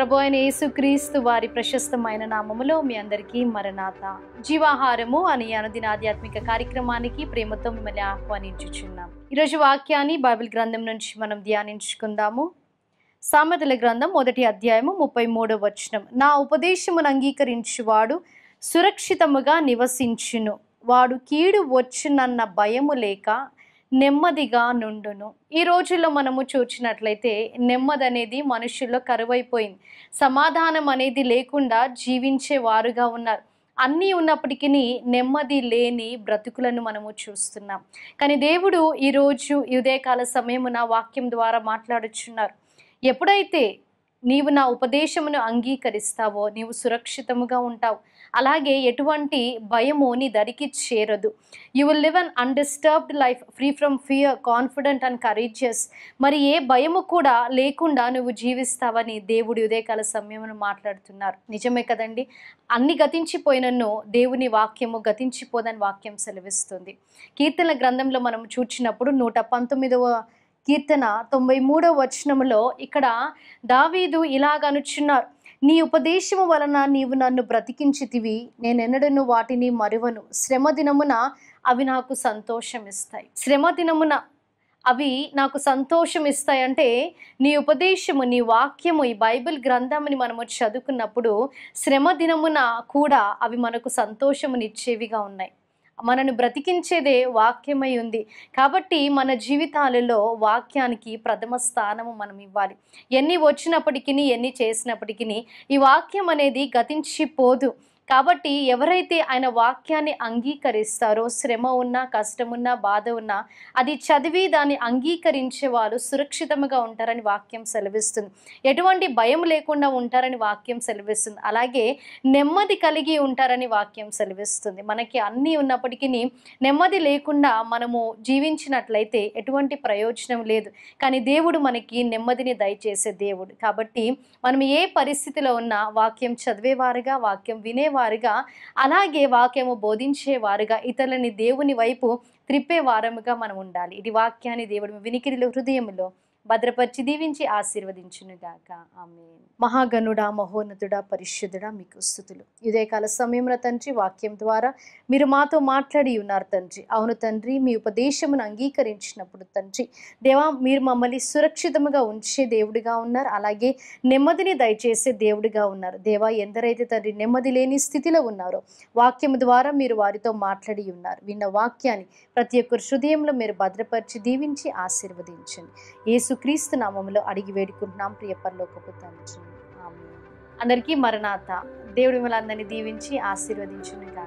ప్రభు అయిన యేసుక్రీస్తు వారి ప్రశస్తమైన నామములో మీ అందరికీ మరణాత. జీవాహారము అనే అనుదిన ఆధ్యాత్మిక కార్యక్రమానికి ప్రేమతో మిమ్మల్ని ఆహ్వానించుచున్నాం. ఈరోజు వాక్యాన్ని బైబిల్ గ్రంథం నుంచి మనం ధ్యానించుకుందాము. సామెతల గ్రంథం 1వ అధ్యాయము 33వ వచనం. నా ఉపదేశమును అంగీకరించువాడు సురక్షితముగా నివసించును, వాడు కీడు వచ్చునన్న భయము లేక నెమ్మదిగా నుండును. ఈ రోజుల్లో మనము చూచినట్లయితే నెమ్మది అనేది మనుషుల్లో కరువైపోయింది. సమాధానం అనేది లేకుండా జీవించే వారుగా ఉన్నారు. అన్నీ ఉన్నప్పటికీ నెమ్మది లేని బ్రతుకులను మనము చూస్తున్నాం. కానీ దేవుడు ఈరోజు ఈ ఉదయకాల సమయమున వాక్యం ద్వారా మాట్లాడుచున్నారు. ఎప్పుడైతే నీవు నా ఉపదేశమును అంగీకరిస్తావో నీవు సురక్షితముగా ఉంటావు. అలాగే ఎటువంటి భయము నీ దరికి చేరదు. You will live an undisturbed life, free from fear, confident and courageous. మరి ఏ భయము కూడా లేకుండా నువ్వు జీవిస్తావని దేవుడి ఉదయకాల సమయమును మాట్లాడుతున్నారు. నిజమే కదండి. అన్ని గతించిపోయినను దేవుని వాక్యము గతించిపోదని వాక్యం సెలవిస్తుంది. కీర్తనల గ్రంథంలో మనం చూచినప్పుడు 119వ కీర్తన 93వ వచనములో ఇక్కడ దావీదు ఇలాగనుచున్నారు, నీ ఉపదేశము వలన నీవు నన్ను బ్రతికించితివి, నేనెన్నడను వాటిని మరువను. శ్రమ దినమున అవి నాకు సంతోషం ఇస్తాయి. శ్రమ దినమున అవి నాకు సంతోషం ఇస్తాయంటే నీ ఉపదేశము, నీ వాక్యము, ఈ బైబిల్ గ్రంథముని మనము చదువుకున్నప్పుడు శ్రమ దినమున కూడా అవి మనకు సంతోషమునిచ్చేవిగా ఉన్నాయి. మనను బ్రతికించేదే వాక్యమై ఉంది. కాబట్టి మన జీవితాలలో వాక్యానికి ప్రథమ స్థానము మనం ఇవ్వాలి. ఎన్ని వచ్చినప్పటికీ, ఎన్ని చేసినప్పటికీ ఈ వాక్యం అనేది గతించిపోదు. కాబట్టి ఎవరైతే ఆయన వాక్యాన్ని అంగీకరిస్తారో, శ్రమ ఉన్నా, కష్టమున్నా, బాధ ఉన్నా అది చదివి దాన్ని అంగీకరించే వాళ్ళు సురక్షితంగా ఉంటారని వాక్యం సెలవిస్తుంది. ఎటువంటి భయం లేకుండా ఉంటారని వాక్యం సెలవిస్తుంది. అలాగే నెమ్మది కలిగి ఉంటారని వాక్యం సెలవిస్తుంది. మనకి అన్నీ ఉన్నప్పటికీ నెమ్మది లేకుండా మనము జీవించినట్లయితే ఎటువంటి ప్రయోజనం లేదు. కానీ దేవుడు మనకి నెమ్మదిని దయచేసే దేవుడు. కాబట్టి మనం ఏ పరిస్థితిలో ఉన్నా వాక్యం చదివేవారుగా, వాక్యం వినేవారుగా, అలాగే వాక్యము బోధించేవారుగా, ఇతరులని దేవుని వైపు త్రిప్పే వారముగా మనం ఉండాలి. ఇది వాక్యాన్ని దేవుడు వినికిడిలో, హృదయములో భద్రపరిచి దీవించి ఆశీర్వదించునుగాక. ఆమేన్. మహాగణుడా, మహోన్నతుడా, పరిశుద్ధుడా, మీకు స్తుతులు. ఉదయకాల సమయంలో తండ్రి వాక్యం ద్వారా మీరు మాతో మాట్లాడి ఉన్నారు తండ్రి. అవును తండ్రి, మీ ఉపదేశమును అంగీకరించినప్పుడు తండ్రి దేవా, మీరు మమ్మల్ని సురక్షితముగా ఉంచే దేవుడిగా ఉన్నారు. అలాగే నెమ్మదిని దయచేసే దేవుడిగా ఉన్నారు. దేవా, ఎందరైతే తండ్రి నెమ్మది లేని స్థితిలో ఉన్నారో వాక్యం ద్వారా మీరు వారితో మాట్లాడి ఉన్నారు. విన్న వాక్యాన్ని ప్రతి ఒక్కరి హృదయంలో మీరు భద్రపరిచి దీవించి ఆశీర్వదించండి. యేసుక్రీస్తు నామములో అడిగి వేడుకుంటున్నాం ప్రియ పరలోకపు తండ్రి. ఆమేన్. అందరికీ మరణాత. దేవుడు మిమ్మల్ని అందరినీ దీవించి ఆశీర్వదించును గాక.